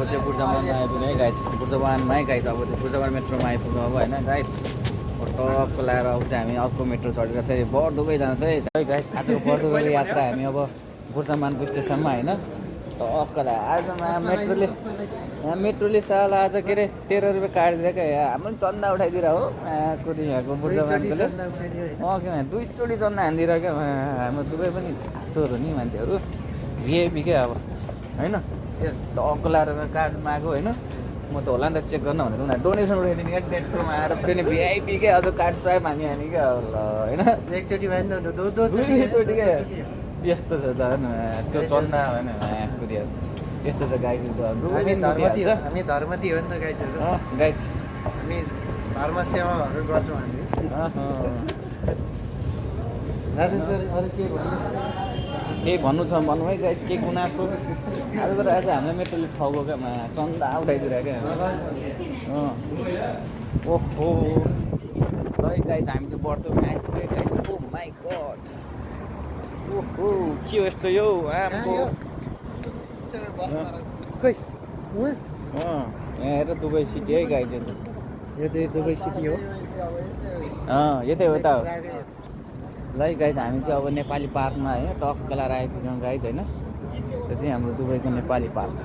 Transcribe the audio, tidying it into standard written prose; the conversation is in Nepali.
चाहिँ बुर्जामानमा आइपुग्यो है गाइज बुर्जामानमै गाइज अब चाहिँ बुर्जामान मेट्रोमा आइपुग्नु अब होइन गाइज टक्क लगाएर अब चाहिँ हामी अर्को मेट्रो चढेर फेरि बरदुबई जान्छ है गाइज आजको बरदुबईको यात्रा हामी अब बुर्जामानको स्टेसनमा होइन टक्क आजमा मेट्रोले साल आज के अरे 13 रुपियाँ काटिदिएर क्या हाम्रो चन्दा उठाइदिएर हो कुनै यहाँको बुर्जामानकोले के दुईचोटि चन्दा हानिदिएर क्या हाम्रो दुवै पनि चोर हो नि मान्छेहरू भिआइपी क्या अब होइन टक्क लगाएर कार्ड मागो होइन म त होला नि त चेक गर्न भनेर उनीहरू डोनेसन उठाइदिने क्या मेट्रोमा आएर पनि भिआइपी क्या अझ कार्ड स्वाइप हानी क्या होइन दुईचोटि क्या यस्तो छ त त्यो चन्दा होइन कुरिया यस्तो छ गाइज हामी धर्मदी हो नि त गाइजहरू गाइज हामी धर्म सेवाहरू गर्छौँ हामी अरू के भन्नु केही भन्नु छ भन्नु है गाइज के गुनासो आज तर आज हामीलाई मेट्रोले ठाउँको क्या चन्दा उठाइदिएर क्या ओहो है गाइज हामी चाहिँ बढ्दो आइपुग्यो गाइज ओ माई गड ओहो के हो यस्तो यो आमको खै यहाँ हेर दुबई सिटी है गाइज यो चाहिँ दुबई सिटी हो यतै हो त ल गाइज हामी चाहिँ अब नेपाली पार्कमा है टक्क लाएर आइपुग्यौँ गाइज होइन त्यो चाहिँ हाम्रो दुबईको नेपाली पार्क